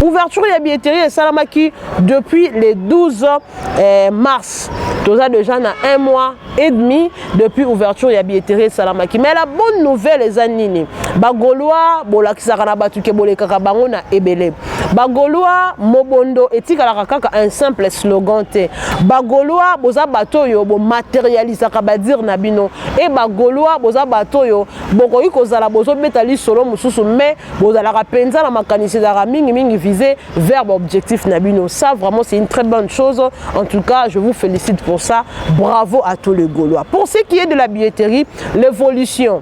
Ouverture de la billetterie et Salamaki depuis le 12 mars. Tout ça déjà dans 1 mois et demi depuis ouverture de la billetterie et Salamaki. Mais la bonne nouvelle les anini. Bagoloa bolakisaka na batuke bolekaka bango na ebele. Bagoloa mobondo etika la kaka un simple slogan te. Bagoloa boza batoyo bo matérialisaka ba dire na bino. Et bagoloa boza batoyo bokoyi kozala bozo betali solo mususu mais bozala penza na makanisi za mingi visé vers l'objectif Nabino. Ça, vraiment, c'est une très bonne chose. En tout cas, je vous félicite pour ça. Bravo à tous les Gaulois. Pour ce qui est de la billetterie, l'évolution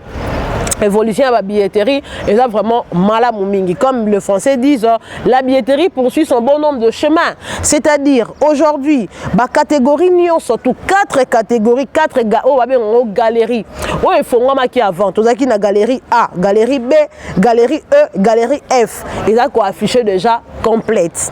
de la billetterie est vraiment malamumingi. Comme le français disent, la billetterie poursuit son bon nombre de chemins. C'est-à-dire, aujourd'hui, la catégorie Nyon, surtout 4 catégories, 4 galeries. Il faut qui avant. Tout ça qui na galerie A, galerie B, galerie E, galerie F. Et ça quoi affiché déjà complète.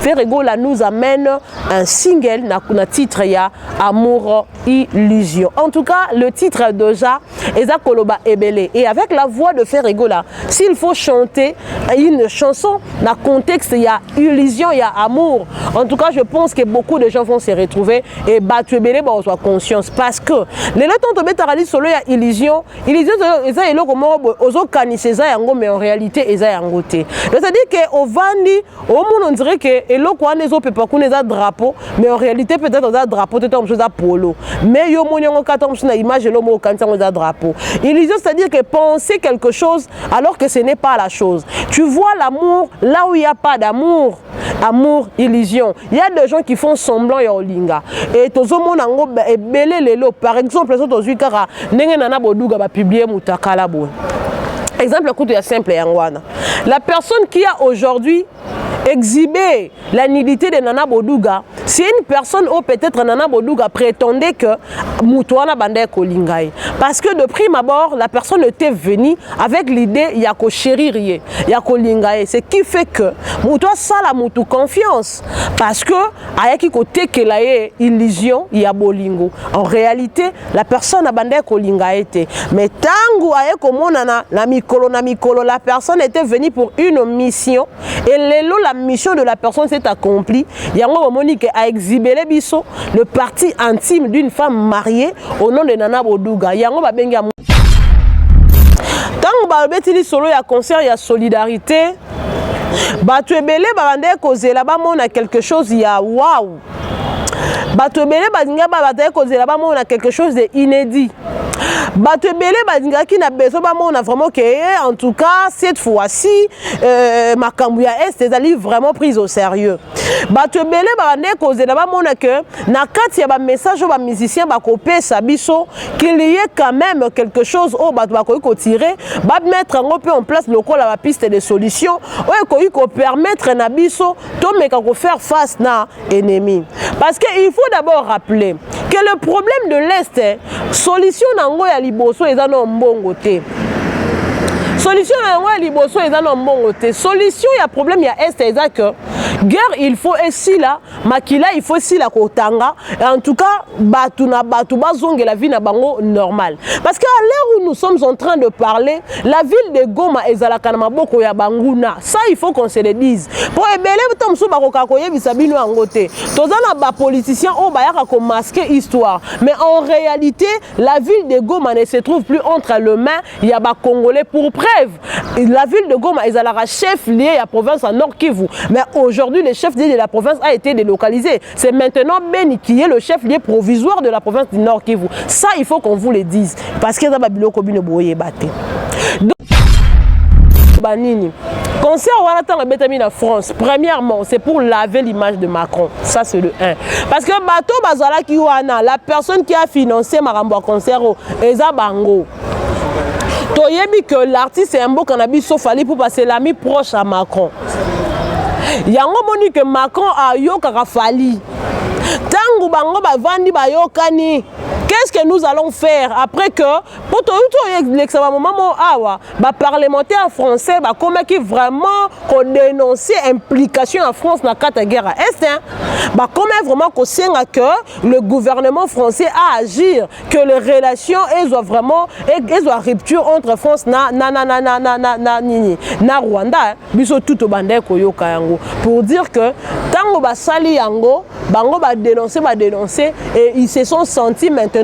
Ferrego là nous amène un single na titre ya Amour Illusion. En tout cas, le titre déjà Eza Koloba Ebele. Et avec la voix de Ferrego là, s'il faut chanter une chanson dans contexte il y a illusion, il y a amour. En tout cas, je pense que beaucoup de gens vont se retrouver et battre Ebele ba soit conscience parce que les temps to betarali solo ya illusion eza eloko moko ozo kanisa za yango mais en réalité eza yango te. C'est-à-dire que au vandi au monde on dirait que et là quoi les autres pas qu'on les a drapeau mais en réalité peut-être on a drapeau peut-être on chose à polo mais yo mon yon katom sur image l'homme au quand on a drapeau illusion c'est-à-dire que penser quelque chose alors que ce n'est pas la chose. Tu vois l'amour là où il n'y a pas d'amour. Amour, illusion. Il y a des gens qui font semblant ya olinga et tozo mona ngo ebele lelo par exemple les autres kara ndenge nana boduga ba publier mutakala bo. Exemple écoute ya simple yangwana. La personne qui a aujourd'hui exhiber la nudité de Nana Boduga, c'est une personne ou peut-être Nana Boduga prétendait que Moutouana Bandé Kolingaï. Parce que de prime abord, la personne était venue avec l'idée Yako chérir, Yako Lingaï. Ce qui fait que Moutoua ça la Moutou confiance. Parce que Ayaki côté que la illusion, Yabolingo. En réalité, la personne a Bandé Kolingaï. Mais tangu Ayako Monana, la Mikolo, la personne était venue pour une mission. Et la mission de la personne s'est accomplie. Yango Monique a exhibé les biso, le parti intime d'une femme mariée au nom de Nana Boduga. Yango Babenga. Tant que Betili solo ya concert ya solidarité, Batu ebele babande causer là-bas on a quelque chose ya waouh. Batu ebele badinga babande causer là-bas on a quelque chose d'inédit. Batu ebele badinga qui n'a besoin on a vraiment que en tout cas cette fois-ci Makambu ya est c'est vraiment prise au sérieux. Batu ebele babande causer là-bas on a que na kati ya ba message ba musicien ba kopé sabiso qu'il y ait quand même quelque chose au batu ba ko tirer ba mettre en place le col à la piste de solutions ouais ko permettre na biso to meka ko faire face na ennemi parce que il faut d'abord rappeler que le problème de l'Est solution nango ya liboso ezana mbongo te. Solution ya liboso ezana mbongo te. Solution ya problème ya Est eza que guerre il faut ici là makila il faut ici là kotanga en tout cas batu na batu bazonge la vie na bango normal parce que à l'heure où nous sommes en train de parler la ville de Goma ezalaka na maboko ya banguna ça il faut qu'on se le dise pour ebele tom so bakoka koyebisa bino yango te tozana ba politiciens o bayaka ko masquer histoire mais en réalité la ville de Goma ne se trouve plus entre les mains ya ba congolais pour preuve la ville de Goma ezalaka chef lié à province en Nord Kivu mais aujourd'hui le chef de la province a été délocalisé. C'est maintenant Beni qui est le chef lié provisoire de la province du Nord Kivu. Ça, il faut qu'on vous le dise. Parce que dans Babilo Kobine Boye Baté. Banini. Concert en France, premièrement, c'est pour laver l'image de Macron. Ça, c'est le 1. Parce que Bato Bazala Kiwana, la personne qui a financé Marambo Concert, Eza Bango. Toyebi que l'artiste est un beau cannabis sauf Ali pour passer l'ami proche à Macron. Yango moni que Macron a yo kaka fali. Tangu bango ba vandi ba yokani. Qu'est-ce que nous allons faire après que pour tout l'examen moment awa ba parlementaire français ba comme qui vraiment qu'on dénoncer implication en France dans la guerre à Est ba comme vraiment qu'on sait que le gouvernement français a agir que les relations elles soient vraiment elles soient rupture entre France na Rwanda biso tout bande ko yoka yango pour dire que tango ba sali yango bango ba dénoncer et ils se sont sentis maintenant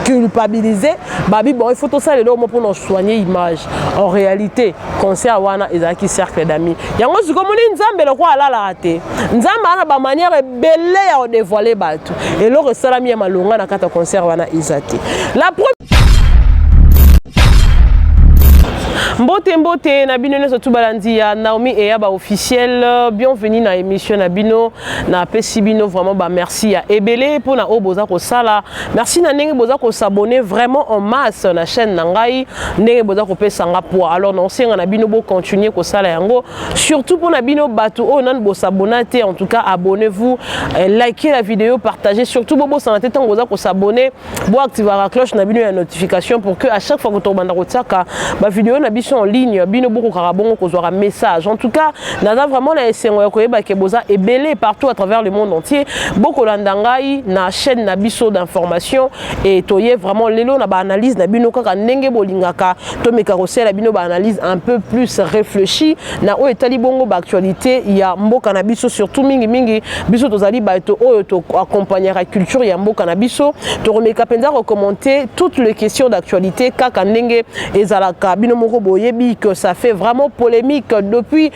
culpabilisés babi bon il faut tout ça les lots pour nous soigner image en réalité concert wana ezaki cercle d'amis yango si comme nzambe le quoi la raté nzambe ana ba manière belle ya dévoiler bato et le resala mi malonga na kata concert wana izati la Mbote na bino neso tubalandi ya Naomi et ya ba officiel bienvenue na émission na bino na pesi bino vraiment ba merci ya ebele pour na oboza ko sala merci na ndenge boza ko s'abonner vraiment en masse na chaîne na ngai ndenge boza ko pesa nga poa alors non senga na bino bo continuer ko sala yango surtout pour na bino bato o nan bo s'abonner en tout cas abonnez-vous likez la vidéo partagez surtout bobo sana tete boza ko s'abonner bo activer la cloche na bino ya notification pour que à chaque fois que to banda ko tsaka ba vidéo na en ligne bino beaucoup karabongo kozora message en tout cas naza vraiment na esengo ya koyeba ke boza ebele partout à travers le monde entier beaucoup landangai na chaîne na biso d'information et toye vraiment lelo na ba analyse na bino kaka ndenge bolingaka to meka kosela bino ba analyse un peu plus réfléchi na o etali bongo ba actualité ya mboka na biso surtout mingi biso tozali ba to o to accompagner la culture ya mboka na biso to remeka penza recommander toutes les questions d'actualité kaka ndenge ezalaka bino moko boyebi que ça fait vraiment polémique depuis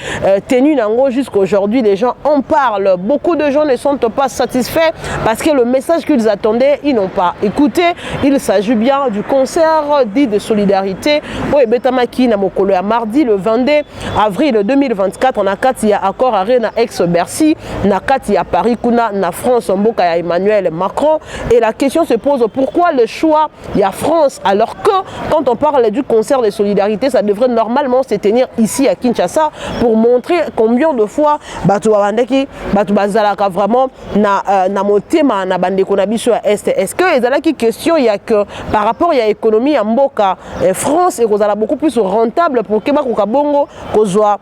Tenu Nango jusqu'à aujourd'hui. Les gens en parlent. Beaucoup de gens ne sont pas satisfaits parce que le message qu'ils attendaient, ils n'ont pas écouté. Il s'agit bien du concert dit de solidarité au Ebetamaki na mokolo ya mardi le 22 avril 2024 na kati ya accord arrêt na ex-Bercy na kati ya Paris kuna na France mboka ya Emmanuel Macron et la question se pose pourquoi le choix ya France alors que quand on parle du concert de solidarité ça devrait normalement se tenir ici à Kinshasa pour montrer combien de fois bato bandeki bato bazalaka vraiment na motema na bandeko na biso ya Est. Est-ce que ezalaki question il y a que par rapport ya économie ya mboka France et kozala beaucoup plus rentable pour que bakoka bongo kozwa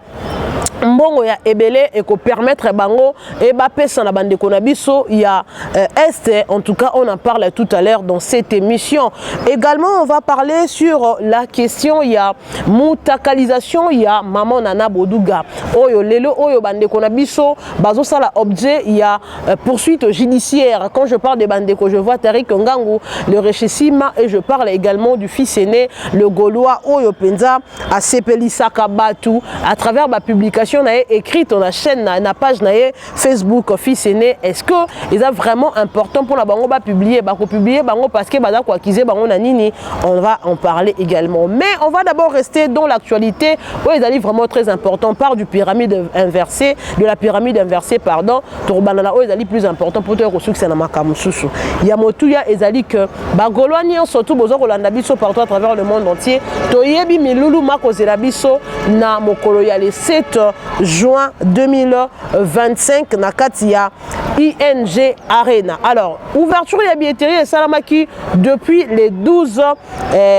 mbongo ya ebele et ko permettre bango et ba pesa na bande konabiso il y a Est. En tout cas on en parle tout à l'heure dans cette émission. Également on va parler sur la question il y a mutakalisation il y a maman Nana Boduga oyo lelo oyo bande konabiso bazo sala objet il y a poursuite judiciaire. Quand je parle de bande ko je vois Tariq Ngangu le Rechissima et je parle également du fils aîné le Gaulois oyo penza a Sepelisaka Batu à travers ma publication écrite dans la chaîne na page na Facebook fils aîné. Est-ce que ils a vraiment important pour la bango ba publier bango parce que bada ko acquiser bango na nini, on va en parler également. Mais on va d'abord rester dans l'actualité où ils allaient vraiment très important par du pyramide inversée de la pyramide inversée pardon turbanana où ils allaient plus important pour te succès na makamususu ya motuya ezali que bagolwani surtout bozo kolanda biso partout à travers le monde entier toyebi milulu makozela biso na mokolo ya le 7 juin 2025 na kati ya ING Arena. Alors, ouverture ya billetterie et salamaki depuis le 12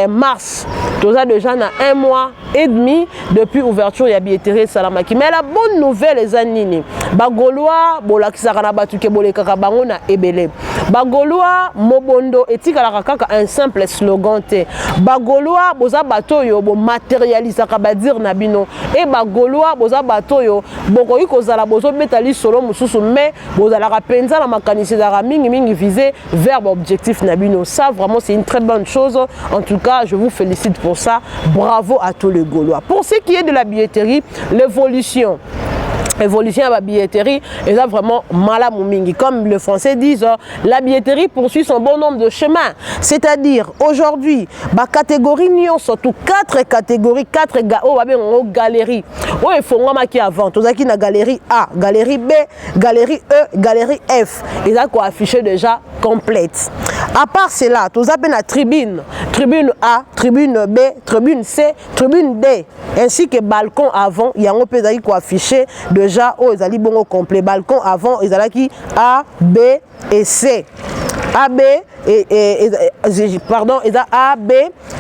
mars. Tout ça déjà na 1 mois et demi depuis ouverture ya billetterie et salamaki. Mais la bonne nouvelle les anini. Bagolois bolakisaka na batuke bolekaka bango na ebele. Bagolois mobondo etikala kaka un simple slogan te. Bagolois boza batoyo bo matérialisaka ba dire na bino et bagolois boza batoyo bokoyi kozala bozo betali solo mususu mais bozala penza na makanisi za mingi visé vers objectif na bino. Ça vraiment c'est une très bonne chose. En tout cas, je vous félicite pour ça. Bravo à tous les Gaulois. Pour ce qui est de la billetterie, l'évolution de la billetterie est là vraiment malamumingi. Comme le français disent, la billetterie poursuit son bon nombre de chemins. C'est-à-dire, aujourd'hui, ma catégorie, nous surtout 4 catégories, 4 galeries. Oui, il faut qui avant. Tout ça qui na galerie A, galerie B, galerie E, galerie F. Et ça qu'on affiché déjà complète. À part cela, tout ça la tribune. Tribune A, tribune B, tribune C, tribune D. Ainsi que balcon avant, il y a un peu affiché déjà, oh, ils allaient bon au complet. Balcon avant, ils allaient qui A, B et C. AB pardon, eza A, B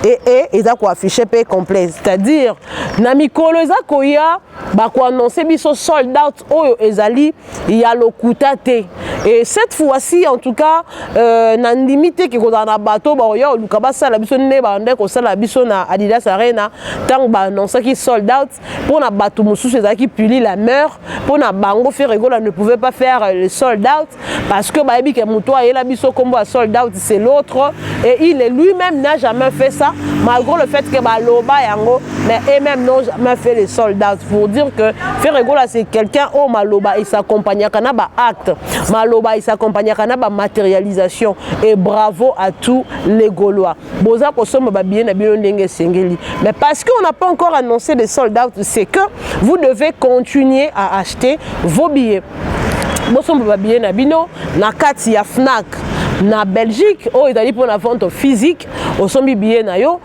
et E, eza ko affiché P complet. C'est-à-dire, na mikolo eza koya, ba ko annoncer biso sold out oyo ezali ya lokuta te. Et cette fois-ci, en tout cas, na limité qui kozala na bato ba oya luka ba sala biso ne ba ndeko ko sala biso na Adidas Arena, tant ba annoncer qui sold out pour na bato mususu ezaki puli la meur, pour na bango Ferrego ne pouvait pas faire le sold out parce que ba ebi ke muto ayela biso kombo a sold out c'est l'autre et il lui-même n'a jamais fait ça malgré le fait que Maloba yango mais eux-mêmes n'ont jamais fait les sold out pour dire que Ferrego là c'est quelqu'un au Maloba et s'accompagne à ba acte Maloba il s'accompagne à ba matérialisation et bravo à tous les Gaulois boza ko somo ba bien na bilo ndenge sengeli mais parce qu'on n'a pas encore annoncé les sold out c'est que vous devez continuer à acheter vos billets. Bosom ba billet na bino na kati ya Fnac na Belgique o ezali pour la vente physique au sombi billet na yo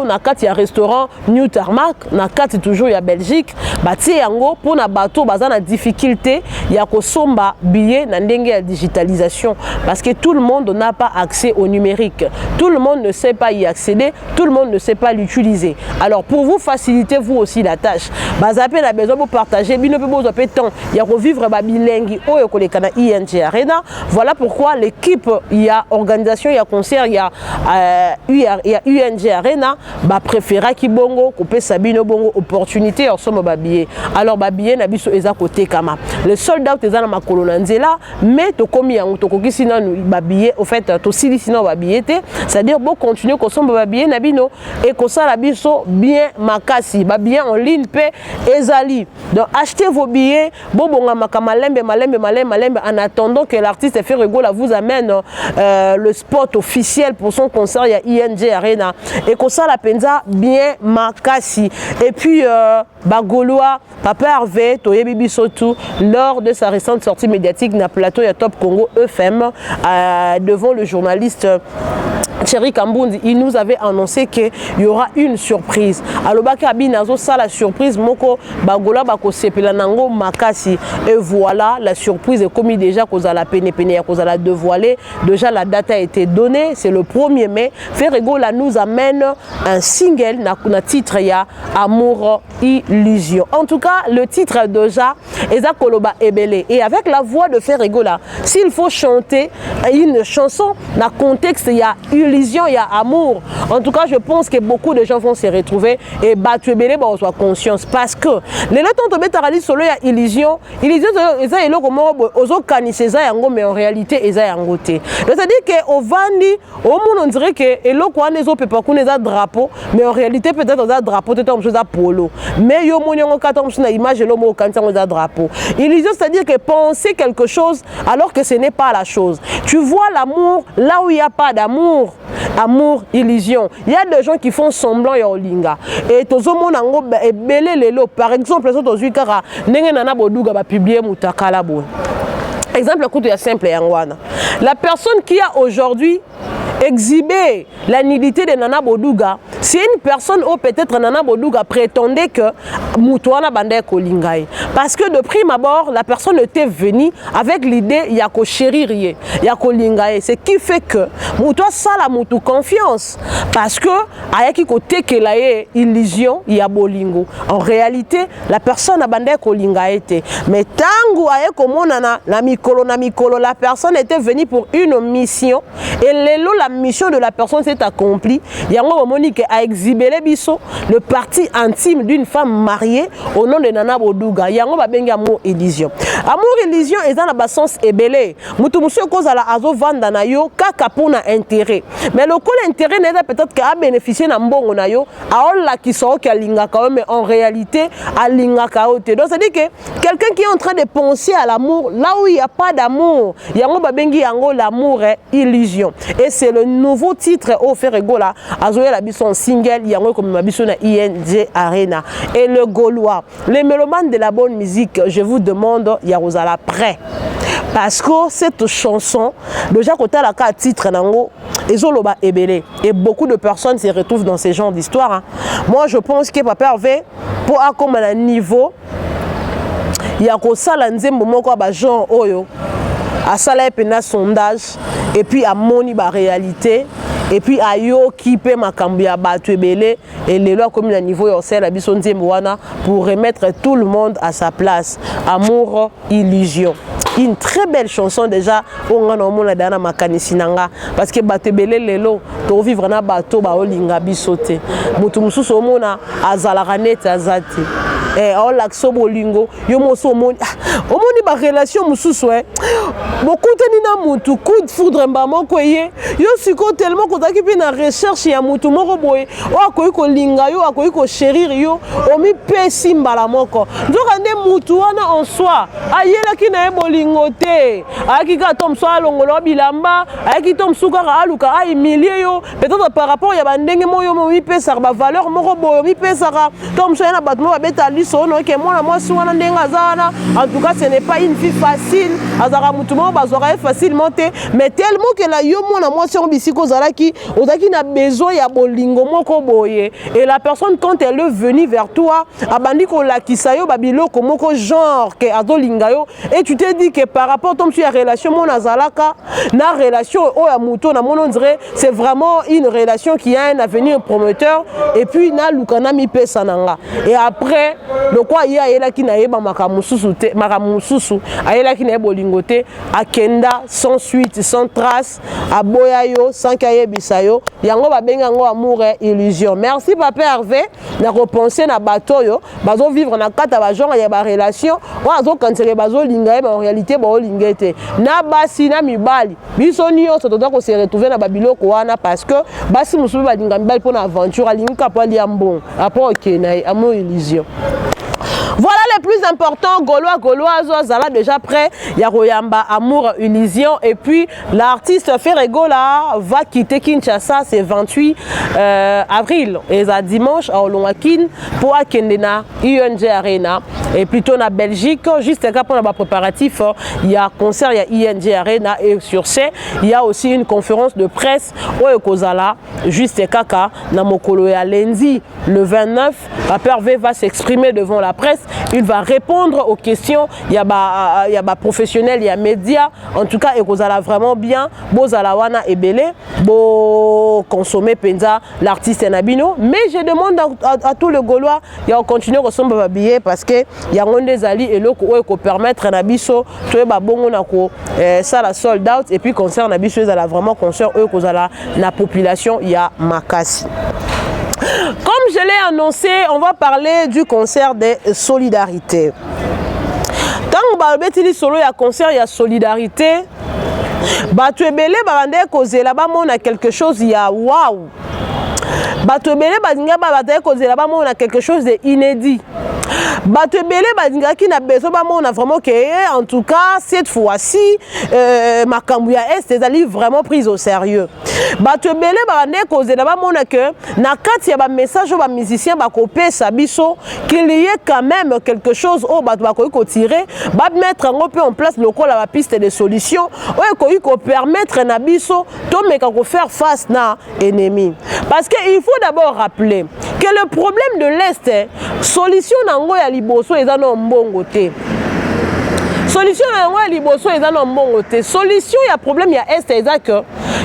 na kati ya restaurant New Tarmac na kati toujours ya Belgique bati yango pour na bateau baza na difficulté ya ko somba billet na ndenge ya digitalisation parce que tout le monde n'a pas accès au numérique, tout le monde ne sait pas y accéder, tout le monde ne sait pas l'utiliser. Alors pour vous faciliter vous aussi la tâche bazape la besoin pour partager bino pe bozo pe temps ya ko vivre ba bilingi oyo ko lekana ING Arena. Voilà pourquoi l'équipe, il y a organisation, il y a concert, il y a UNG Arena, bah préféra qui bongo, couper Sabino bongo, opportunité, en somme babier. Alors babier n'a biso eza côté kama. Le soldat eza na makolonanzela, mais to komi yango to koki sinon babier, au fait to sili sinon babier te, c'est-à-dire bon continuer ko somme babier na bino et ko sala biso bien makasi, babier en ligne pe ezali. Donc achetez vos billets, bon bonga makamalembe malembe en attendant que l'artiste Ferrego la vous amène le spot officiel pour son concert il y a ING Arena et que ça la penza bien makasi et puis Bagoloa Papa Hervé Toyebi Bisotou lors de sa récente sortie médiatique na plateau ya Top Congo FM devant le journaliste Thierry Kambundi, il nous avait annoncé qu'il y aura une surprise. Alors Binazo ça la surprise moko bagola bako sepela nango makasi et voilà la surprise est commis déjà cause à la peine cause à la dévoiler. Déjà la date a été donnée, c'est le 1er mai. Ferrego là nous amène un single na titre ya Amour Illusion. En tout cas, le titre déjà Eza Koloba Ebele et avec la voix de Ferrego là, s'il faut chanter une chanson na contexte il y a illusion, il y a amour. En tout cas, je pense que beaucoup de gens vont se retrouver et battre Ebele ba soit conscience parce que les temps de mettre solo il y a illusion eza eloko moko ozo kanisa eza yango mais en réalité eza yango te. C'est-à-dire que au vandi au monde on dirait que eloko wana ezo pepa kuna eza drapeau mais en réalité peut-être eza drapeau te chose à polo mais yo moniongo kata na image lo mo kanisa eza drapeau. Illusion c'est-à-dire que penser quelque chose alors que ce n'est pas la chose. Tu vois l'amour là où il y a pas d'amour. Amour, illusion. Il y a des gens qui font semblant ya olinga. Et tozo mona ngo ebele lelo par exemple les autres kara ndenge nana boduga ba publier mutakala bo. Exemple écoute ya simple yangwana. La personne qui a aujourd'hui exhibé la nudité de Nana Boduga, c'est une personne où peut-être Nana Boduga prétendait que Moutouana Bandé Kolingaï. Parce que de prime abord, la personne était venue avec l'idée Yako chérir, Yako Lingaï. Ce qui fait que Moutoua Sala Moutou confiance. Parce que Ayaki Kote Kelaye illusion, Yabolingo. En réalité, la personne a Bandé Kolingaï. Mais Tangu Ayeko Monana, la Mikolo, la personne était venue pour une mission. Et la mission de la personne s'est accomplie. Yango Monique a exhibé les biso, le parti intime d'une femme mariée au nom de Nana Boduga. Yango babengi amour illusion. Amour illusion est dans la sens ébélé. Mutu monsieur cause à la azo vanda na yo kaka pona intérêt. Mais le col intérêt n'est peut-être qu'à bénéficier na mbongo na yo a la qui sont qui linga quand mais en réalité a linga kaote. Donc ça dit que quelqu'un qui est en train de penser à l'amour là où il n'y a pas d'amour. Yango babengi yango l'amour est illusion. Et c'est le nouveau titre au Ferrego là, Azoé la bison single, yango comme ma bison na ING Arena. Et le Gaulois, les mélomanes de la bonne musique, je vous demande, Yarosala prêt. Parce que cette chanson, déjà quand elle a un titre nango, ezoloba ebele. Et beaucoup de personnes se retrouvent dans ce genre d'histoire. Hein. Moi je pense que Papa Hervé, pour comme un niveau, il y a que ça la nzembo moko ba genre oyo. à ça là un sondage et puis à moni ba réalité et puis ayo qui peut makambia battu belé et les lois comme le niveau yorsel la biso nzemboana pour remettre tout le monde à sa place. Amour, illusion. Une très belle chanson déjà on a nomona dana makanisi nanga parce que battu belé lelo to vivre na bateau ba olinga bisote mutu mususu omona azala ranete azati on l'axo bolingo yo moso omoni ba relation mususu beaucoup tenina mutu coup de foudre mbamo koye yo siko tellement kotaki pe na recherche ya mutu moko boye o akoyi ko linga yo akoyi ko chérir yo omi pesi mbala moko ndoka nde mutu wana en soi ayela ki na bolingo te akika tom so alongolo bilamba aki tom suka aluka ai millier yo peut-être par rapport ya bandenge moyo mo mi pesa ba valeur moko boye mi pesa tom so na batmo ba beta liso no ke mona moi so wana ndenga zana en tout cas ce n'est pas une vie facile azara mutu mo bazora facilement te mais tellement que la yo mona moi si on bisiko zalaki ozaki na besoin ya bolingo moko boye et la personne quand elle est venue vers toi abandi ko lakisa yo babiloko moko genre que azolinga yo et tu te dis que par rapport tom sur relation mona zalaka na relation o ya muto na mono on dirait c'est vraiment une relation qui a un avenir prometteur et puis na lukana mi pesa nanga et après le quoi ya yela ki na yeba makamususu te makamususu ayela ki na bolingo te akenda sans suite sans trace aboya yo sans kaye bisayo yango babenga ngo amour et illusion. Merci papa Hervé na repenser na bateau yo bazo vivre na kata ba genre ya ba relation wa zo kantere bazo linga ba en réalité ba lingete na basi na mibali biso niyo so toza ko se retrouver na babiloko wana parce que basi musubi ba linga mibali pour na aventure alinga pa li ambon après OK na amour illusion. Voilà les plus importants, Gaulois, Zala déjà prêt, Yaroyamba, Amour, Illusion. Et puis l'artiste Ferrego là va quitter Kinshasa, c'est 28 avril. Et ça dimanche à Olongakin pour Akendena, ING Arena. Et plutôt na Belgique, juste pour le préparatif, il y a concert, il y a ING Arena. Et sur ce, il y a aussi une conférence de presse au Ekozala, juste Kaka, na Mokolo ya lundi, le 29. Papa Hervé va s'exprimer devant la presse. Il va répondre aux questions. Il y a des professionnels, il y a médias. En tout cas, il y a vraiment bien. Bozalawana et Belé, bo consommer Penza, l'artiste Nabino. Mais je demande à tous les Gaulois, il y a continuer à consommer billets parce que il y a des alliés et l'autre qui permettre Nabiso, tout est bon ça la sold out et puis concert Nabiso, ils ont vraiment concert eux que la population il y a Makassi. Comme je l'ai annoncé, on va parler du concert de solidarité. Tant que vous solo, il y a concert, il y a solidarité. Tu es belé, là-bas, on a quelque chose, il y a waouh. Tu es belé, là-bas, on a quelque chose d'inédit. Bato belé badinga ki na besoin ba on a vraiment que en tout cas cette fois-ci makambu ya est ezali vraiment prise au sérieux. Bato belé ba ne cause na ba mona que na kati ya ba message ba musicien ba kopesa biso qu'il y ait quand même quelque chose au bato ba ko tirer ba mettre en place local la piste de solution o ko permettre na biso to meka ko faire face na ennemi. Parce que il faut d'abord rappeler que le problème de l'Est solution nango ya liboso eza no mbongo te. Solution nango ya liboso eza no mbongo te. Solution ya problème ya est eza que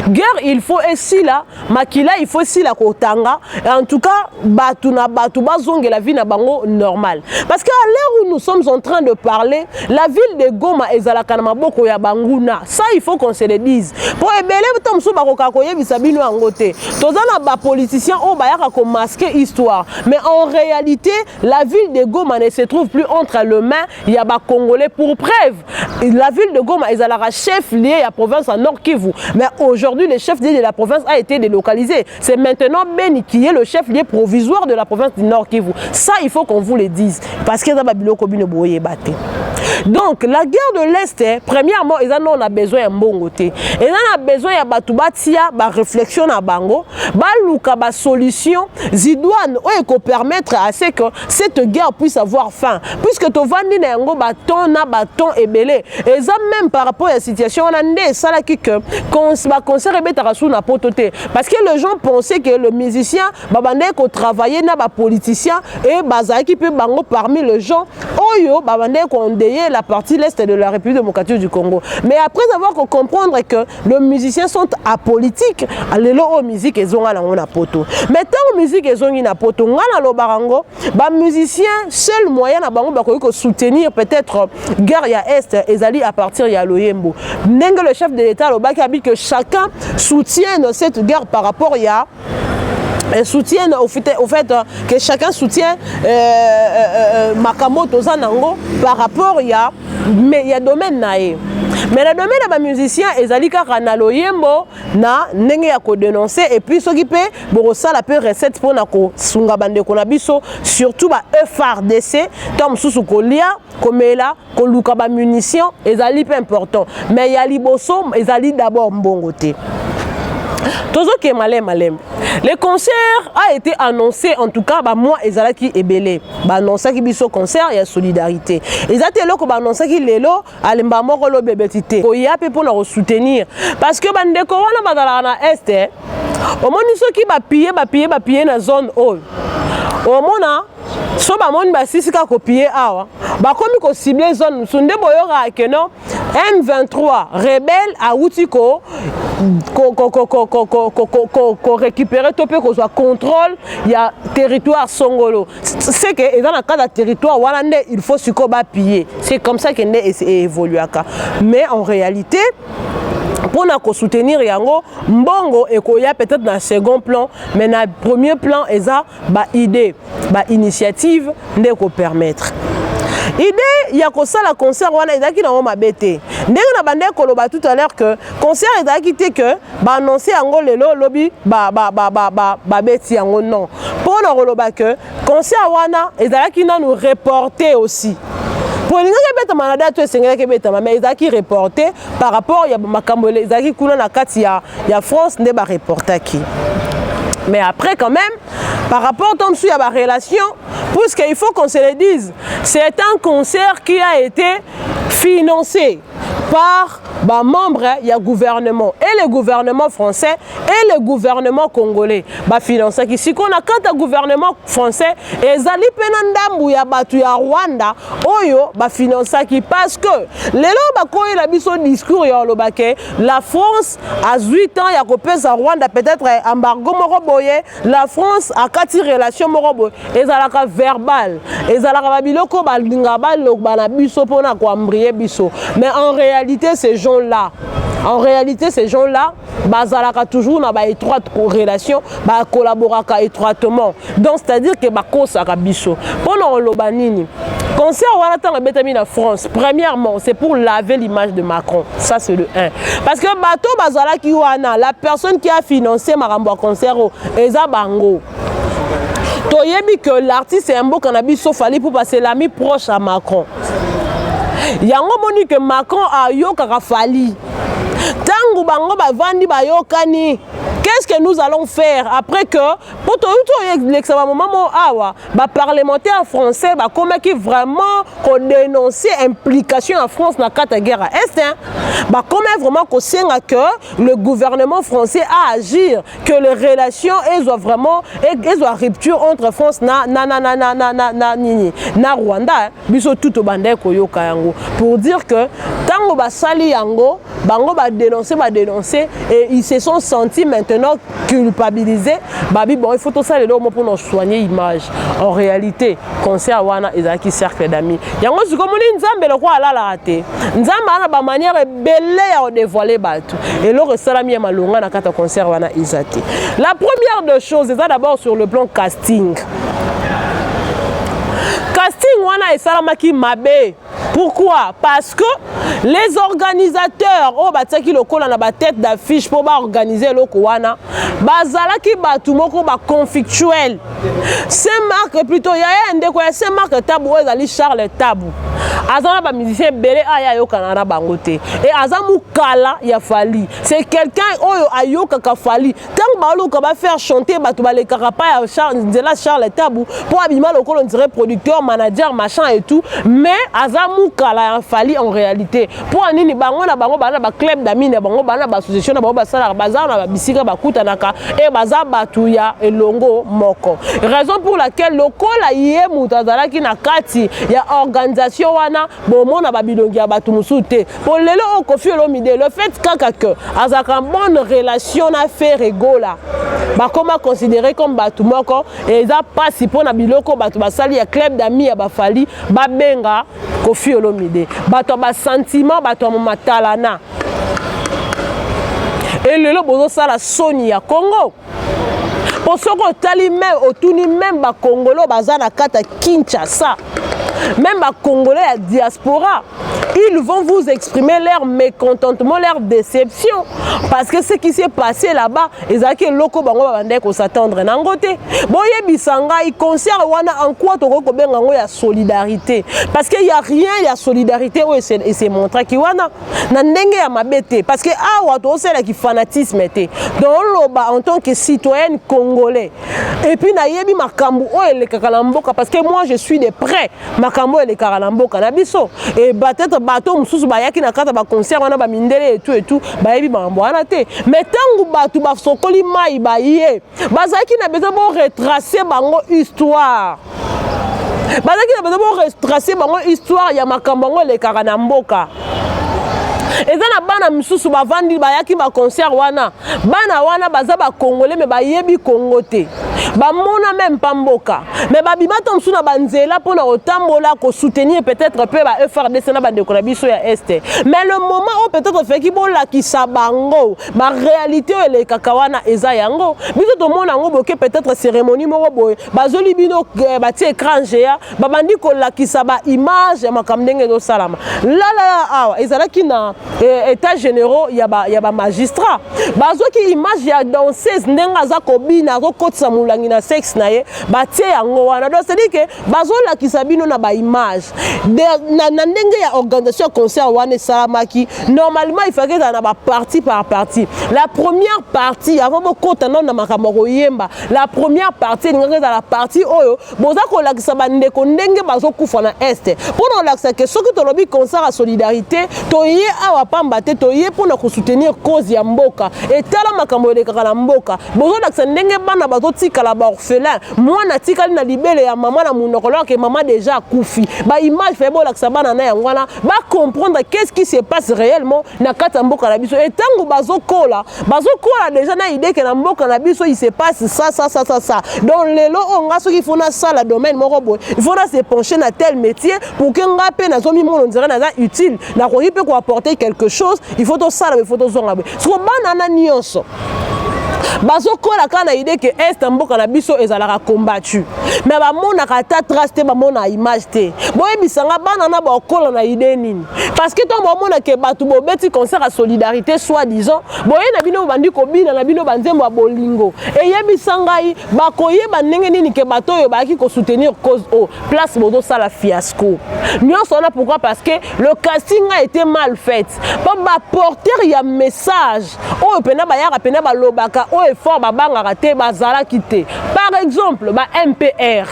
guerre il faut ici là makila il faut ici là kotanga en tout cas batu na batu bazonge la vie na bango normal parce que à l'heure où nous sommes en train de parler la ville de Goma ezalaka na maboko ya banguna ça il faut qu'on se le dise pour ebele tomso bakoka koyebisa bino yango te tozana ba politiciens o bayaka ko masquer histoire mais en réalité la ville de Goma ne se trouve plus entre les mains il y a ba congolais pour preuve la ville de Goma ezalaka chef lié à province en Nord Kivu mais aujourd'hui le chef lié de la province a été délocalisé c'est maintenant Beni qui est le chef lié provisoire de la province du Nord Kivu ça il faut qu'on vous le dise parce que ça va biloko bino boye baté. Donc la guerre de l'Est premièrement on a besoin de mbongote et on a besoin ya batu batia ba réflexion na bango ba luka ba solution zidouane o ko permettre à ce que cette guerre puisse avoir fin puisque to vandi na yango baton ebele et ça même par rapport à la situation on a ndé sala ki que ba concert ebetaka sous na pototé parce que les gens pensaient que le musicien babande ko travailler na ba politicien et bazaki pe bango parmi les gens Oyo, babande condamné la partie l'Est de la République démocratique du Congo. Mais après avoir comprendre que les musiciens sont apolitiques, les musique ils ont la poto. Mais tant musique ils ont na poto, ngana lo barango, ba musicien seul moyen na bango ba ko soutenir peut-être guerre ya Est ezali à partir ya Loyembo. Ndenge le chef de l'État lo baki habite que chacun soutienne cette guerre par rapport ya soutiennent au fait que chacun soutient Makamoto Zanango par rapport ya mais il y a domaine nae. Mais le domaine des musiciens ezali kaka na Loyembo na ndenge ya ko dénoncer et puis ceux qui paient borosa la peu recette pour na ko sunga bande ko na biso surtout ba FARDC tom susu ko lia komela ko luka ba munitions ezali peu important mais ya liboso ezali d'abord mbongote. Le concert a été annoncé, en tout cas, moi, Ezalaki Ebele. Annoncé qu'il y a concert, il y a solidarité. Ezalaki Loko annoncé qu'il est là, Alemba Morolo Bebetite. Il y a pour nous soutenir. Parce que Bandeko, on a dans Est, au moins, ceux qui va piller dans la zone haute. Au moins, so ba moni ba sisika copier awa ba komi ko cibler zone sunde boyora ke non M23 rebelle a outiko ko récupérer topé ko soit contrôle il y a territoire Songolo c'est que dans le cas de territoire walande il faut siko ba piller c'est comme ça que ne évolue aka mais en réalité pour nous soutenir yango mbongo et qu'il y a peut-être dans le second plan mais dans le premier plan il y a une idée une initiative de permettre idée il y a que ça la concert wana ezaki na ma bête ndenge na bande koloba tout à l'heure que concert ezaki te que ba annoncer yango lelo lobby ba beti yango non pour na koloba que concert wana ezaki na nous reporter aussi. Pour les gens qui ont été mais ils ont reporté par rapport à Makambole, ils ont été en France, ils ont reporté qui. Mais après, quand même, par rapport à la relation, puisqu'il faut qu'on se le dise, c'est un concert qui a été financé par membres du gouvernement et le gouvernement français et le gouvernement congolais financé ici qu'on a quand le gouvernement français et zali penandambu ya batu ya Rwanda oyo financé qui parce que les gens ko la biso discours ya lobake la France a 8 ans ya kopesa Rwanda peut-être embargo moko boye la France a 4 relations moko boye ezalaka verbal ezalaka babiloko balinga balobana na biso pona ko ambrier biso mais en réalité ces gens-là, bazalaka toujours dans une étroite relation, collaboraka étroitement. Donc c'est-à-dire que bakosaka biso. Pendant lobanini, concert wana tanga betami na France, premièrement, c'est pour laver l'image de Macron. Ça c'est le 1. Parce que bato bazalaki wana, la personne qui a financé Marambo concert eza bango. Toyebi que l'artiste est un beau cannabis sauf fallait pour passer l'ami proche à Macron. Yango moni que Macron a yo Fali. Tangu bango bavandi bayokani. Qu'est-ce que nous allons faire après que pour tout l'examen moment awa parlementaire français comme qui vraiment dénoncer implication en France dans la guerre à Est comme vraiment que le gouvernement français a agir que les relations elles ont vraiment elles ont rupture entre France na Rwanda biso tout au bandé koyoka yango pour dire que tango basali yango bango dénoncer et ils se sont sentis maintenant culpabilisés bon il faut tout ça les pour nous soigner l'image en réalité concert wana ezaki cercle d'amis yango comme nzambe le quoi ala la raté nzambe ana ba manière belle ya dévoiler batu et le resalami ya malonga na kata concert wana izati la première de choses c'est d'abord sur le plan casting wana esalamaki mabe. Pourquoi? Parce que les organisateurs oh bataki lokola na ba tête d'affiche pour organiser loko wana bazalaki batu moko ba conflictuel. C'est marque plutôt ya ndeko ya c'est marque Tabou ezali Charles Tabou. azana ba musicien belé aya yo kanana bangote et azamu kala ya Fally c'est quelqu'un oyo ayoka ka Fally tant balo ka ba faire chanter bato ba le karapa ya Charles Tabou pour abima lokolo on dirait producteur manager machin et tout mais azamu kala ya Fally en réalité pour nini bango na bango bana ba club d'amis na bango bana ba association na bango ba sala bazar na ba bisika ba kutanaka et baza batu ya elongo moko raison pour laquelle lokola yé mutazalaki na kati ya organisation wana bomona babilongi ya batu musute pour lelo on Koffi Olomide le fait que azaka bonne relation na Ferregola ba comment considérer comme batu moko et ça passe pour na biloko batu basali ya club d'amis ya ba Fally ba benga Koffi Olomide bato ba sentiment bato matalana et lelo bozo sala soni ya Congo pour ce que tali même otuni même ba Congolo bazana kata Kinshasa même ba Congolais à diaspora ils vont vous exprimer leur mécontentement, leur déception parce que ce qui s'est passé là-bas ils ont que loko bango babande ko s'attendre nangote boye bisanga il concert wana en quoi to ko benga ngo ya solidarité parce que y a rien il y a solidarité où c'est montré ki wana na ndenge ya mabete parce que awa to sela ki fanatisme té donc loba en tant que citoyenne congolais et puis na yebi makambu o ele kakalamboka parce que moi je suis de près makambu ele kakalamboka na biso et peut-être bato mususu bayaki na kata ba concert wana ba mindele et tout bayebi mambo wana te mais tangu batu ba sokoli mai baye bazaki na besoin bo retracer bango histoire bazaki na besoin bo retracer bango histoire ya makambo ngo le kaka mboka eza na bana misusu bavandi bayaki ba concert wana bana wana baza ba congolais mais bayebi Congo te bamona même pas mboka mais babimata msusu na banzela pona otambola ko soutenir peut-être peu ba FRDC na ba ndeko na biso ya Est mais le moment où peut-être fait ki bola ki sabango ba réalité ele kakawana eza yango biso to mona ngo boke peut-être cérémonie moko boye bazoli bino bati écran géant babandi ko la ki saba image ya makamdenge do salama la awa ezalaki na état généraux ya ba magistrat bazoki image ya danseuse ndenga za kobina ko kotsa mulangi na sexe na ye batie yango wana donc c'est dire que bazola kisabino na ba image na ndenge ya organisation concert wana salamaki normalement il fallait na ba partie par partie la première partie avant bokota na makamoko yemba la première partie ngaka za la partie oyo boza ko la kisabande ko ndenge bazokufa na Est pour on la que soki to lobi concert à solidarité to ye awa pamba te to ye pour na ko soutenir cause ya mboka et tala makambo de kala mboka bozo la ndenge bana bazotika la ba orphelin moi na tikali na libele ya maman na munokolo que maman déjà kufi ba image fait bo la sabana na yangwana ba comprendre qu'est-ce qui se passe réellement na kata mboka na biso et tango bazokola déjà na idée que na mboka na biso il se passe ça donc lelo onga so qu'il faut na ça la domaine moko boy il faut na se pencher na tel métier pour que ngapé na zomi mon on dirait na utile na ko peut apporter quelque chose il faut to ça il faut to zonga so banana nyonso bazokola kana idée que Est mboka na biso ezalaka combattu mais ba mona kata trace te ba mona image te boye bisanga bana na ba kola na idée nini parce que ton mona ke batu bo beti concert à solidarité soit disant boye na bino bandi ko bina na bino banzembo ya bolingo et yebisanga yi ba koyeba ndenge nini ke bato yo ba ki ko soutenir cause au place bodo sala fiasco nyonso na pourquoi parce que le casting a été mal fait pas ba porter ya message o pena ba ya pena ba lobaka o effort babanga raté bazala quitté par exemple ba MPR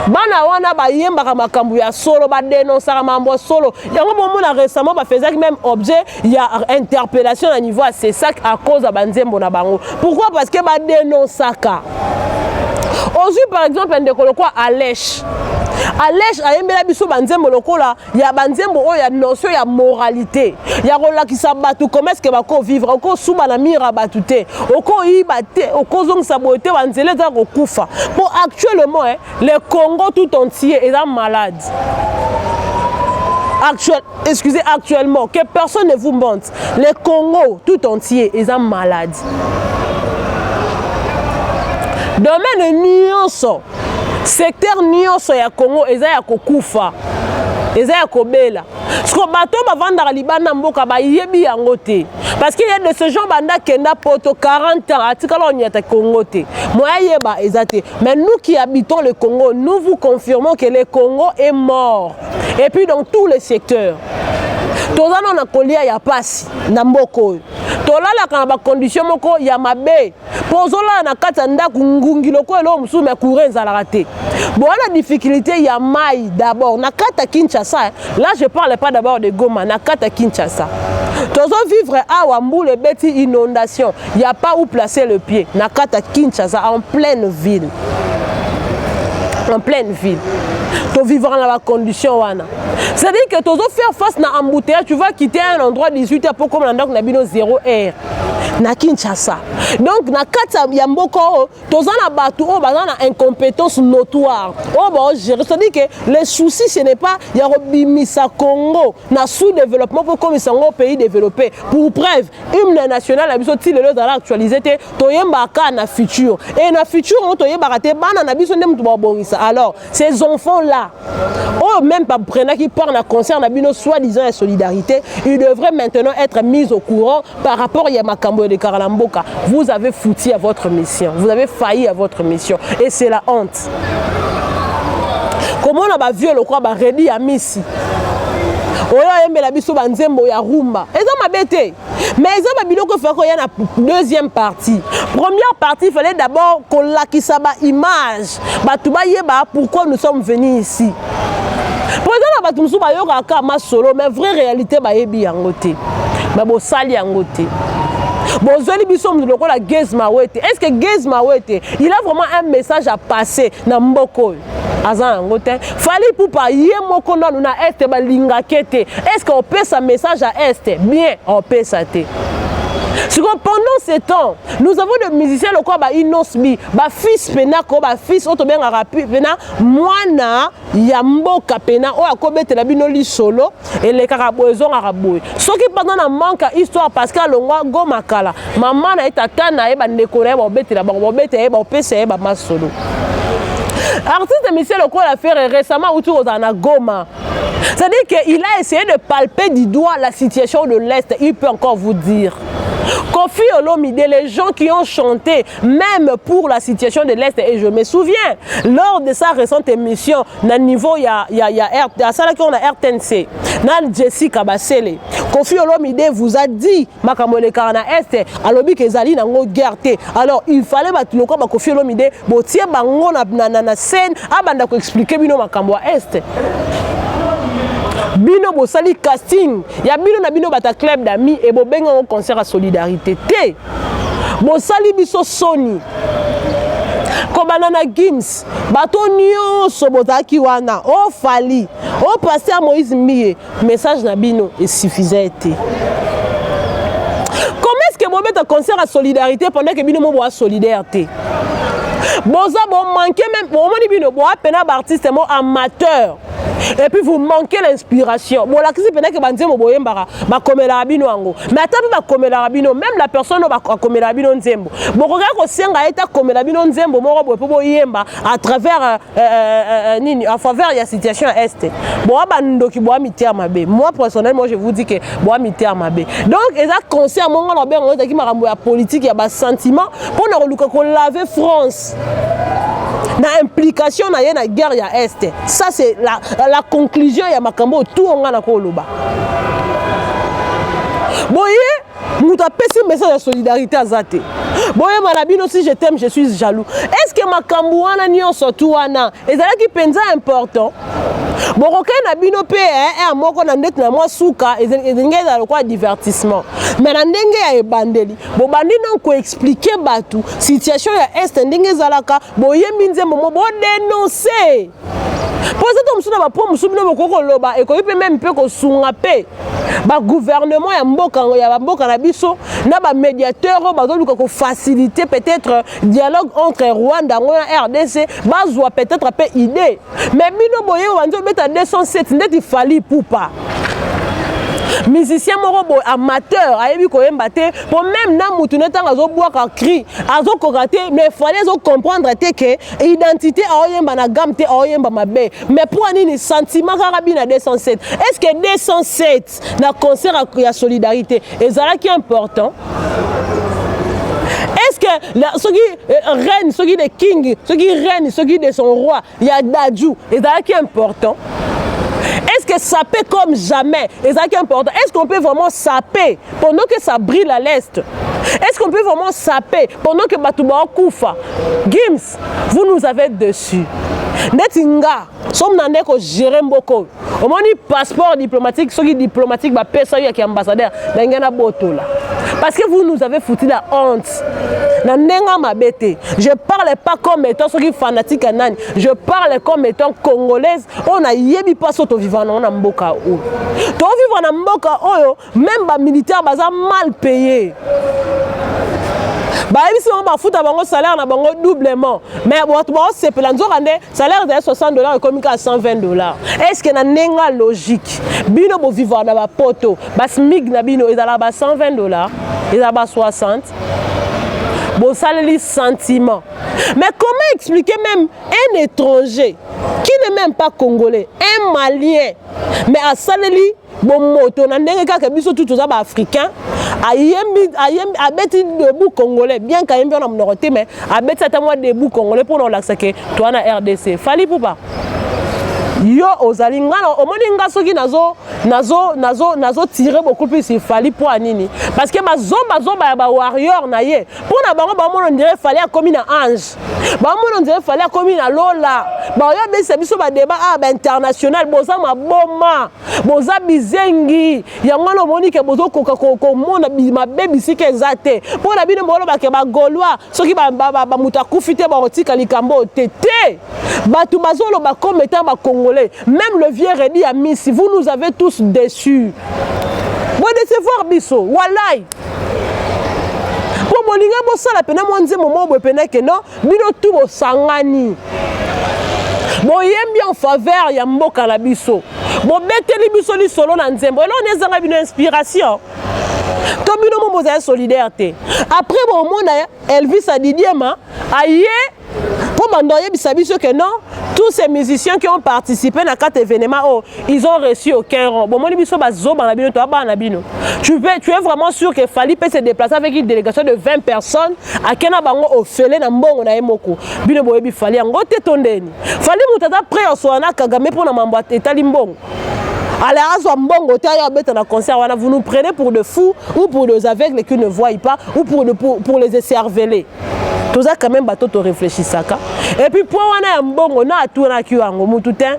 bana wana ba yemba makambu ya solo ba dénoncer mambo solo yango bomona récemment ba faisait même objet il y a interpellation à niveau c'est ça à cause de banzembo na bango pourquoi parce que ba dénoncaka aussi par exemple un décolo quoi Alèche ayembela biso banzembo lokola ya banzembo oyo ya notion ya moralité ya kolakisa batu comment est-ce que bako vivre oko suba na mira batu te oko yiba te oko zongisa bote banzele za kokufa pour actuellement le Congo tout entier est malade actuellement que personne ne vous montre le Congo tout entier est malade domaine nyonso secteur nyonso ya Congo eza ya kokufa eza ya kobela siko bato bavandaka libanda mboka bayebi yango te parce qu'il y a de ce genre banda kenda poto 40 ans atikala onyata Congo te moya yeba eza te mais nous qui habitons le Congo nous vous confirmons que le Congo est mort et puis dans tous les secteurs tozana na kolia ya pasi na mboko tolalaka na ba condition moko ya mabe pozola na kata ndaku ngungi loko elo musu me courir ezalaka te bon la difficulté ya mai d'abord na kata Kinshasa là je parle pas d'abord de Goma na kata Kinshasa tozo vivre awa mbule beti inondation il y a pas où placer le pied na kata Kinshasa en pleine ville tu vivras dans la condition wana c'est-à-dire que tu dois faire face à embouteillage tu vas quitter un endroit 18h pour comme on a bino 0h na Kinshasa donc na kata ya mboko tozana batu o bazana incompétence notoire o ba gérer c'est-à-dire que les soucis ce n'est pas ya robimisa Congo na sous-développement pour comme sango pays développé pour preuve hymne national la biso ti lelo dans actualisé te toyemba ka na futur et na futur on toyemba te bana na biso ndem to ba bongisa alors ces enfants là oh même pas prenant qui parle à concert na bino soi-disant la solidarité ils devraient maintenant être mis au courant par rapport à Makambo de Karalamboka. Vous avez foutu à votre mission, vous avez failli à votre mission et c'est la honte. Comment on a vu le quoi ba redi à Missi oya yembela biso banzembo ya rumba eza mabete mais eza babiloko fako ya na deuxième partie première partie il fallait d'abord qu'on lakisa ba image batuba yeba pourquoi nous sommes venus ici pour exemple batu musu ba yoka ka ma solo mais vraie réalité ba yebi yango te ba bo sali yango te bozoli biso mdoko la Gezma Wete est-ce que Gezma Wete il a vraiment un message à passer na mboko azan ngote fali pour pas yemoko na est ba linga kete est-ce qu'on peut sa message à est bien on peut ça te pendant ce temps nous avons des musiciens le quoi ba inosbi ba fils pena ko ba fils oto benga rapi pena mwana ya mboka pena o akobetela bino li solo et les karabozo araboy soki pendant na manque histoire parce que longwa Goma kala maman na etata na e ba ndekore ba betela ba betela ba pesa ba masolo artiste Michel Okolo a fait récemment autour de Goma. C'est-à-dire qu'il a essayé de palper du doigt la situation de l'Est. Il peut encore vous dire. Kofi Olomide, les gens qui ont chanté, même pour la situation de l'Est, et je me souviens, lors de sa récente émission, à niveau, il y a ça là qu'on a RTNC, Nan Jessica Bassele, Kofi Olomide vous a dit, Makamole Karana Est, alobi kezali nango guerre. Alors, il fallait battre le corps Kofi Olomide, botie bango na scène, abanda ko expliquer bino makambo Est. Bino bosali casting ya bino na bino bata club d'amis et bobenga un concert à solidarité te bosali biso soni ko banana Gims bato nyonso botaki wana o fali o passer à Moïse Mie message na bino est suffisant te. Comment est-ce que bobeta concert à solidarité pendant que bino mo bo solidarité boza bon manquer même bon moni bino bo apena artiste mo amateur. Et puis vous manquez l'inspiration. Bon, la crise peut-être que banzemo boyembara ba komela bino ango. Mais attends ba komela bino même la personne ba komela bino nzembo. Bon regarde ko senga eta komela bino nzembo moko bo boyemba à travers nini en faveur de la situation est. Bon abandoki bo amité mabe. Moi personnellement je vous dis que bo amité mabe. Donc eza concert monga na ben on ki makambo ya politique ya ba sentiment pour na luka ko laver France. Na implication na yena guerre ya est. Ça c'est la conclusion ya makambo tout on na ko loba. Boye nous a passé message de solidarité à Zate. Boye malabino si je t'aime je suis jaloux. Est-ce que makambo wana nyonso tout wana ezala ki penza important? Bon OK na bino pe un moko na ndete na moi suka ezengeza lokwa divertissement. Mais na ndenge ya ebandeli. Bo bandi non ko expliquer batu situation ya est ndenge zalaka boye minze momo bo dénoncer. Pour ça to musuna ba po musubino bokoko loba et ko peut même peu ko sunga pe. Ba gouvernement ya mboka na biso na ba médiateur bazoluka ko faciliter peut-être dialogue entre Rwanda et RDC bazwa peut-être peu idée mais bino boye wanzo beta 207 ndeti fali poupa musicien moko amateur ayebi koyemba te pour même na mutu netanga zo boaka cri azo kokate mais fallait zo comprendre te que identité aoyemba na gamme te aoyemba mabe mais pour nini sentiment kaka bina 207 est-ce que 207 na concert ya solidarité ezalaki important? Est-ce que ceux qui reine, ceux qui des king, ceux qui reine, ceux qui de son roi, il y a Dadju, et ça qui est important? Est-ce que saper comme jamais, et ça qui est important? Est-ce qu'on peut vraiment saper pendant que ça brille à l'est? Est-ce qu'on peut vraiment saper pendant que Batouba Koufa? Gims, vous nous avez dessus. Netinga, sommes nandé ko gérer mboko. Au moins passeport diplomatique, ceux qui diplomatique ba pesa yo qui ambassadeur d'engana botola. Parce que vous nous avez foutu la honte. Nandenga mabete. Je parle pas comme étant ceux qui fanatiques à nani. Je parle comme étant congolaise. On a yebi pas soto vivant na mboka o. To vivant na mboka oyo, même ba militaire baza mal payé. Bah ici on va foutre bango salaire na bango doublement mais bon c'est pour l'anzorande salaire de $60 et comme à $120. Est-ce que na nenga logique bino bo vivre na ba poto ba smig na bino ezala ba $120 ezala ba 60 bon saleli sentiment mais comment expliquer même un étranger qui n'est même pas congolais un malien mais à saleli bon moto na ndenge kaka biso tout ça ba africain ayembi abeti debout congolais bien kayembi on a monoroté mais abeti ata moi debout congolais pour nous l'accès toi na RDC fali pour pas yo ozali ngala omoni nga soki nazo tirer beaucoup plus il fallait pour anini parce que bazomba ba warrior na ye pour na bango ba mono dirait fallait comme na ange ba mono dirait fallait comme na lola ba yo be se biso ba débat international boza maboma boza bizengi yango no moni ke bozo koka ko mona ma baby sike ezate pour na bino molo ba ke ba gaulois soki ba mutakufite ba otika likambo tete batu bazolo ba comme étant ba même le vieux Redi a mis, si vous nous avez tous déçus. Vous décevoir biso, walai. Pour mon linga bossa la peine moi nze moment bo peine que non, bino tout bo sangani. Bon yem bien en faveur ya mboka la biso. Bon beteli biso li solo na nzembo. Et là on est dans une inspiration. To bino mo boza solidarité. Après bon monde Elvis a Didiema aye pour m'endoyer bisabiso que non. Tous ces musiciens qui ont participé à 4 événements, oh, ils ont reçu aucun rang. Bon, tu es vraiment sûr que Fali peut se déplacer avec une délégation de 20 personnes à Kena Bango au Félé na Mbongo na Emoko. Bino boyebi Fali ngo te tondeni. Fali mutata prêt au soana Kagame pour na mambo etali Mbongo. Alors, vous nous prenez pour de fous ou pour des aveugles qui ne voient pas ou pour les écervelés. Tout ça, quand même, bateau te réfléchit ça. Et puis, pour on a un bon, on a tout un qui a un mot tout un.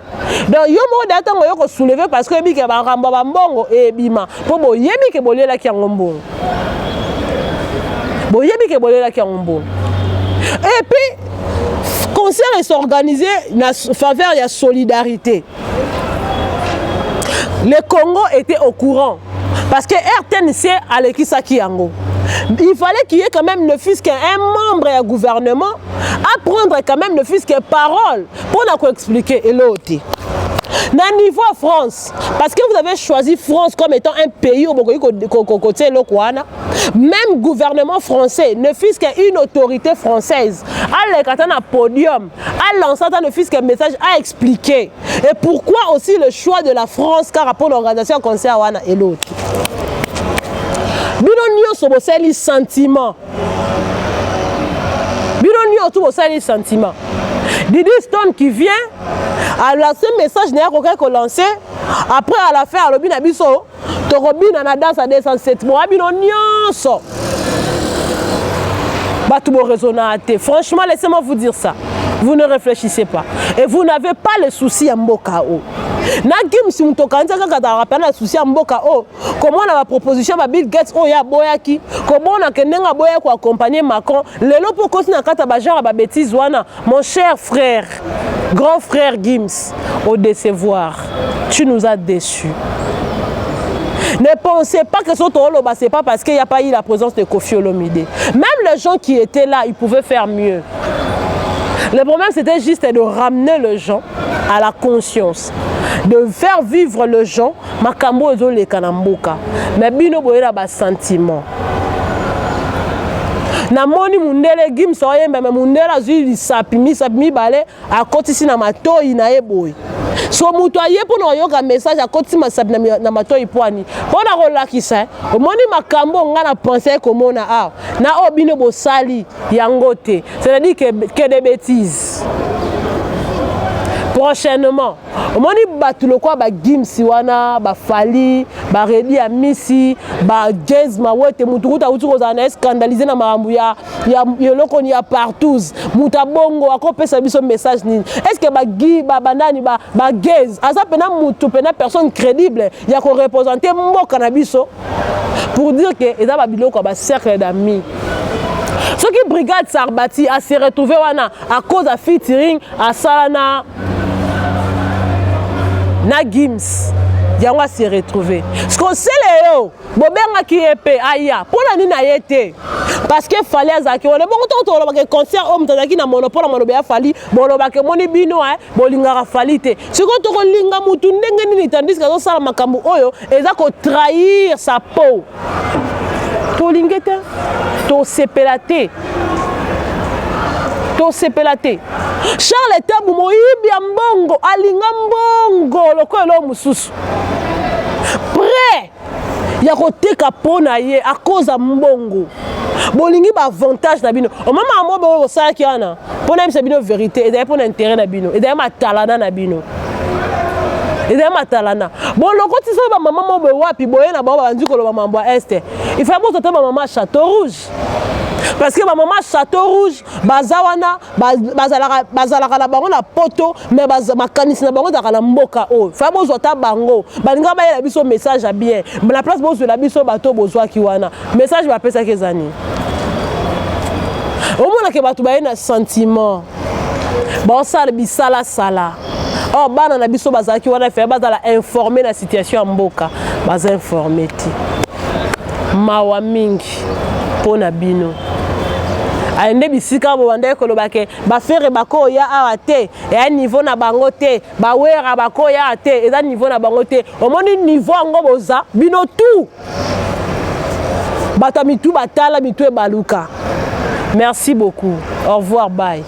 Donc, yo mo data on va soulever parce que bika ba ramba bongo et bima. Pour bo yebi ke bolé la ki en bon. Bo yebi ke bolé la ki en bon. Et puis, concert est organisé en faveur de la solidarité. Le Congo était au courant parce que RTNC a l'équisaki yango. Il fallait qu'il y ait quand même ne fût qu'un membre du gouvernement à prendre quand même ne fût que parole pour nous expliquer et l'autre. Dans le niveau France, parce que vous avez choisi France comme étant un pays où même gouvernement français ne fût qu'une autorité française à un podium, à lancer ne fût qu'un message à expliquer. Et pourquoi aussi le choix de la France car rapport à l'organisation concert et l'autre. Binonio soboseli sentiment. Binonio soboseli sentiment. Didi Stone qui vient à lancer un message n'a aucun qu'on lancer après à la fin à l'obin abisso to robin na danse à 207 mois binonio so. Batubo raisonnable. Franchement laissez-moi vous dire ça. Vous ne réfléchissez pas et vous n'avez pas le souci à Mbokao. Nakim si mtokanza kaka rappelle le souci à Mbokao. Comment on a la proposition à Bill Gates oh ya boyaki. Comment on a kenenga boya pour accompagner Macron. Lelo pour continuer kata bajar ba bêtise wana. Mon cher frère, grand frère Gims, au décevoir, tu nous as déçus. Ne pensez pas que ce Toloba, c'est pas parce qu'il n'y a pas eu la présence de Kofi Olomide. Même les gens qui étaient là, ils pouvaient faire mieux. Le problème, c'était juste de ramener les gens à la conscience, de faire vivre le gens, makambo ezo le kanamboka. Mais bino boyela ba sentiment. Na moni mundele gim soye mais mundela zui sapimi balé a kotisi na matoi na eboy. So muto aye pour no yoka message a kotisi masapi na matoi poani. Pona rolakisa, omoni makambo nga na penser komona a. Na obino bo sali yangote. C'est-à-dire que des bêtises. Prochainement, omoni batulo kwa ba gimsi wana ba fali ba redi ya misi ba jazz mawete mutukuta utuko za na scandaliser na marambu ya yoloko ni ya partout muta bongo akopesa biso message nini est-ce que ba banani ba jazz asa pena mutu pena personne crédible ya ko représenter mboka na biso pour dire que eza ba biloko ba cercle d'amis. Ce qui brigade Sarbati a se retrouvé wana à cause de featuring à Salana na Gims yango se retrouver ce qu'on sait les bobenga ki epé aya pona ni na yete parce que fallait azaki on est bon to ba concert homme tazaki na monopole malobe ya fali boloba ke moni bino bolinga falite ce que to linga mutu ndenge nini tandis ka zo sala makambu oyo eza ko trahir sa peau to lingete to sepelate to sepelate Charles était moyibi ya mbongo alinga mbongo lokolo mususu prêt ya koteka pona ye à cause ya mbongo bolingi ba avantage na bino o mama amobe o sala kiana pona mse bino vérité et d'ailleurs pona intérêt na bino et d'ailleurs matalana na bino et d'ailleurs matalana bon lokoti so ba mama mobe wapi boye na ba banzi ko lo mambo est il faut bon tata maman Château Rouge. Parce que ma maman Château Rouge, bazawana, bazalaka na bango na poto, mais makanisi na bango na mboka o. Fa bo zota bango. Balinga ba yela biso message à bien. Mais la place bo zo la biso bato bozwa kiwana. Message ba pesa kezani. Au moins que bato ba na sentiment. Bon sala bisala sala. Oh bana na biso bazaki wana fait bazala informer la situation mboka. Baza informer ti. Mawa mingi pona bino. Aende bisika bo wande ko lobake ba faire bako ya awate et niveau na bango te ba wera bako ya ate et niveau na bango te au moni niveau ngo boza bino tout bata mitu batala mitu e baluka. Merci beaucoup, au revoir, bye.